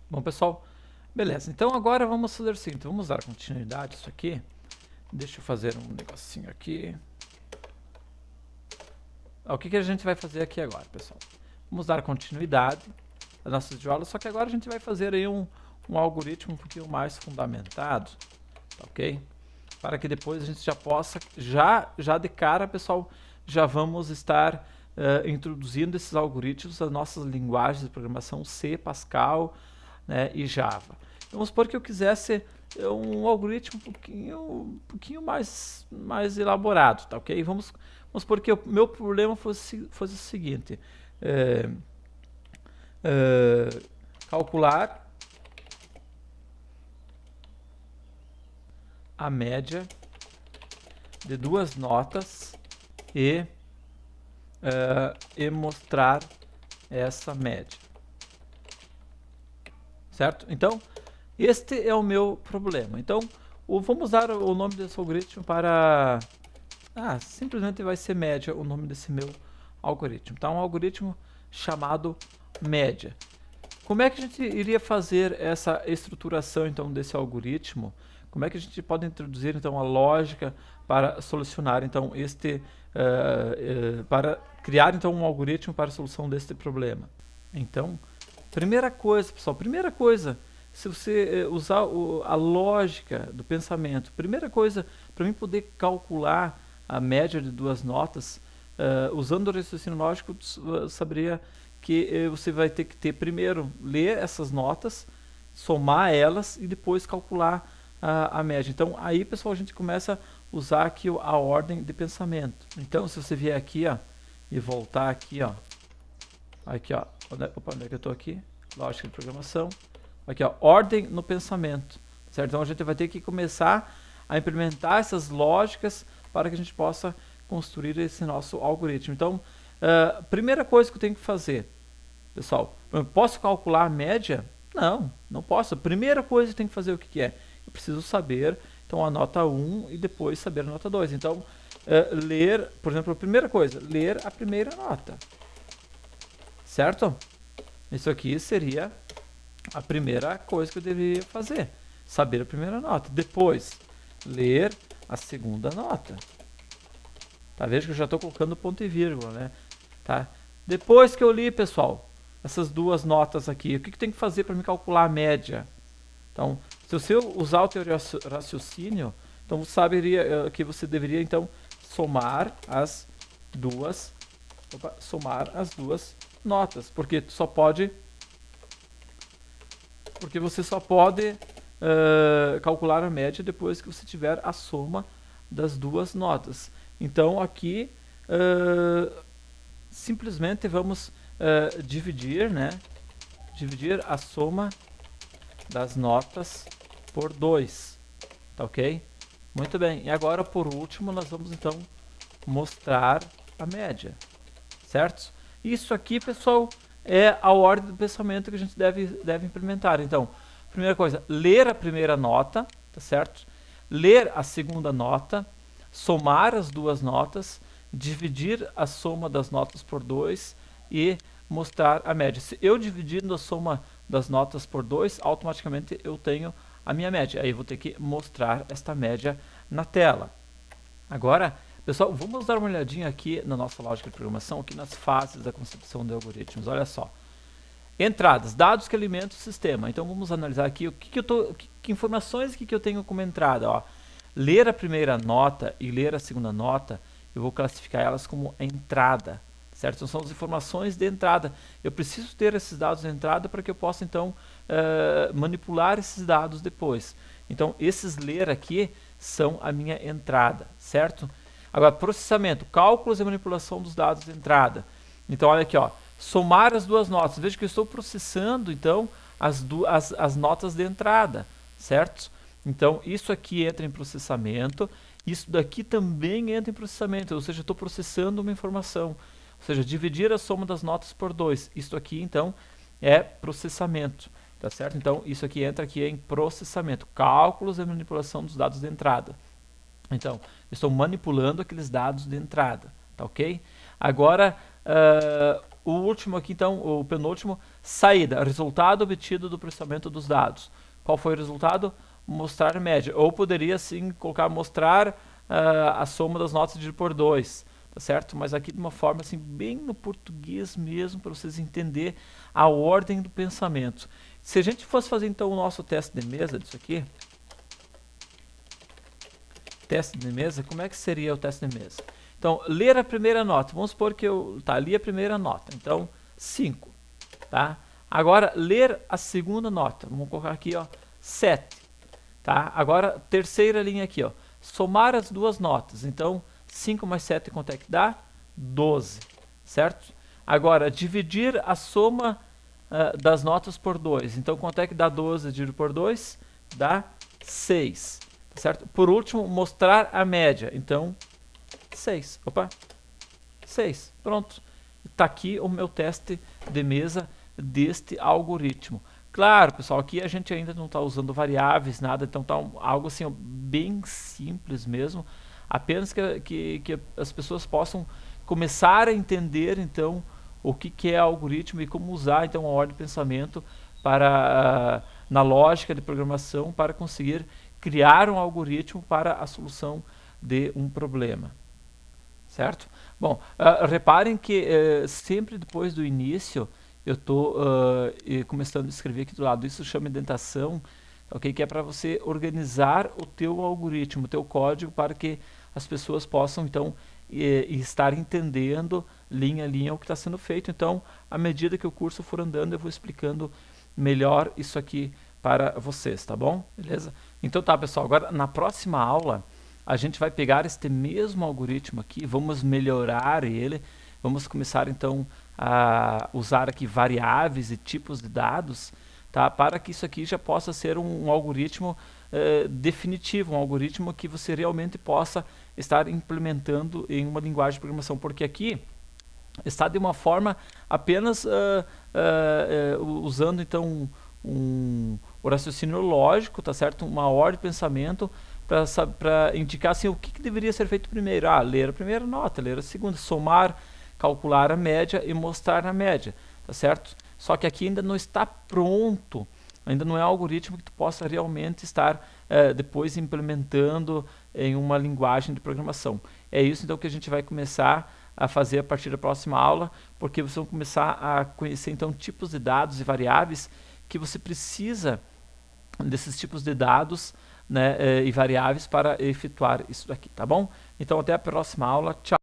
Bom, pessoal, beleza. Então agora vamos fazer o seguinte, vamos dar continuidade a isso aqui. Deixa eu fazer um negocinho aqui. O que a gente vai fazer aqui agora, pessoal? Vamos dar continuidade às nossas aulas, só que agora a gente vai fazer aí um algoritmo um pouquinho mais fundamentado, tá ok? Para que depois a gente já possa, já de cara, pessoal, já vamos estar introduzindo esses algoritmos das nossas linguagens de programação C, Pascal, né, e Java. Vamos supor que eu quisesse um algoritmo um pouquinho mais elaborado, tá ok? Vamos supor que o meu problema fosse o seguinte, é, calcular a média de duas notas e mostrar essa média, certo? Então, este é o meu problema. Então, vamos dar o nome desse algoritmo para... simplesmente vai ser média o nome desse meu algoritmo. Então, um algoritmo chamado média. Como é que a gente iria fazer essa estruturação então desse algoritmo? Como é que a gente pode introduzir então a lógica para solucionar então para criar então um algoritmo para a solução deste problema? Então, primeira coisa, pessoal, se você usar a lógica do pensamento, primeira coisa, para mim poder calcular a média de duas notas, usando o raciocínio lógico, eu saberia que você vai ter que primeiro ler essas notas, somar elas e depois calcular a média. Então aí, pessoal, a gente começa a usar aqui a ordem de pensamento. Então se você vier aqui, ó, e voltar aqui, ó, onde é que eu estou aqui? Lógica de programação. Aqui, ó, ordem no pensamento, certo? Então a gente vai ter que começar a implementar essas lógicas para que a gente possa construir esse nosso algoritmo. Então, primeira coisa que eu tenho que fazer, pessoal, eu posso calcular a média? Não, não posso. A primeira coisa que eu tenho que fazer o que é? Eu preciso saber, então, a nota 1 e depois saber a nota 2. Então, ler, por exemplo, a primeira coisa, ler a primeira nota, certo? Isso aqui seria a primeira coisa que eu deveria fazer, saber a primeira nota. Depois, ler a segunda nota. Tá, veja que eu já estou colocando ponto e vírgula, né? Tá? Depois que eu li, pessoal, essas duas notas aqui, o que tem que fazer para me calcular a média? Então, se você usar o teu raciocínio, então você saberia que você deveria então somar as duas notas, porque você só pode calcular a média depois que você tiver a soma das duas notas. Então aqui simplesmente vamos dividir, né? Dividir a soma das notas por 2, tá ok? Muito bem, e agora por último nós vamos então mostrar a média, certo? Isso aqui, pessoal, é a ordem do pensamento que a gente deve implementar. Então, primeira coisa, ler a primeira nota, tá certo? Ler a segunda nota, somar as duas notas, dividir a soma das notas por 2 e mostrar a média. Se eu dividindo a soma das notas por 2, automaticamente eu tenho a minha média. Aí eu vou ter que mostrar esta média na tela. Agora, pessoal, vamos dar uma olhadinha aqui na nossa lógica de programação, aqui nas fases da concepção de algoritmos. Olha só. Entradas, dados que alimentam o sistema. Então vamos analisar aqui que informações que eu tenho como entrada. Ó. Ler a primeira nota e ler a segunda nota, eu vou classificar elas como entrada, certo? Então são as informações de entrada. Eu preciso ter esses dados de entrada para que eu possa então manipular esses dados depois. Então esses ler aqui são a minha entrada, certo? Agora processamento, cálculos e manipulação dos dados de entrada. Então olha aqui, ó. Somar as duas notas. Veja que eu estou processando, então, as notas de entrada, certo? Então, isso aqui entra em processamento, isso daqui também entra em processamento, ou seja, eu estou processando uma informação. Ou seja, dividir a soma das notas por 2. Isso aqui, então, é processamento, tá certo? Então, isso aqui entra aqui em processamento, cálculos e manipulação dos dados de entrada. Então, eu estou manipulando aqueles dados de entrada, tá ok? Agora, o último aqui, então, o penúltimo, saída, resultado obtido do processamento dos dados. Qual foi o resultado? Mostrar média. Ou poderia, sim, colocar mostrar a soma das notas dividido por 2, tá certo? Mas aqui de uma forma, assim, bem no português mesmo, para vocês entenderem a ordem do pensamento. Se a gente fosse fazer, então, o nosso teste de mesa disso aqui, teste de mesa, como é que seria o teste de mesa? Então, ler a primeira nota. Vamos supor que eu li a primeira nota. Então, 5. Tá? Agora, ler a segunda nota. Vamos colocar aqui, ó, 7. Tá? Agora, terceira linha aqui, ó. Somar as duas notas. Então, 5 mais 7, quanto é que dá? 12. Certo? Agora, dividir a soma das notas por 2. Então, quanto é que dá 12 dividido por 2? Dá 6. Tá certo? Por último, mostrar a média. Então, 6. Opa, 6. Pronto. Está aqui o meu teste de mesa deste algoritmo. Claro, pessoal, aqui a gente ainda não está usando variáveis, nada, então está algo assim bem simples mesmo. Apenas que as pessoas possam começar a entender, então, o que é algoritmo e como usar, então, a ordem de pensamento para, na lógica de programação para conseguir criar um algoritmo para a solução de um problema. Certo? Bom, reparem que sempre depois do início eu estou começando a escrever aqui do lado. Isso chama indentação, okay? Que é para você organizar o teu algoritmo, o teu código, para que as pessoas possam então estar entendendo linha a linha o que está sendo feito. Então, à medida que o curso for andando, eu vou explicando melhor isso aqui para vocês, tá bom? Beleza? Então tá, pessoal, agora na próxima aula a gente vai pegar este mesmo algoritmo aqui, vamos melhorar ele, vamos começar então a usar aqui variáveis e tipos de dados, tá? Para que isso aqui já possa ser um algoritmo definitivo, um algoritmo que você realmente possa estar implementando em uma linguagem de programação, porque aqui está de uma forma apenas usando então o raciocínio lógico, tá certo? Uma ordem de pensamento para indicar assim, o que deveria ser feito primeiro. Ler a primeira nota, ler a segunda, somar, calcular a média e mostrar a média, tá certo? Só que aqui ainda não está pronto, ainda não é um algoritmo que tu possa realmente estar depois implementando em uma linguagem de programação. É isso então que a gente vai começar a fazer a partir da próxima aula, porque vocês vão começar a conhecer então tipos de dados e variáveis que você precisa desses tipos de dados, né, e variáveis para efetuar isso daqui, tá bom? Então até a próxima aula, tchau!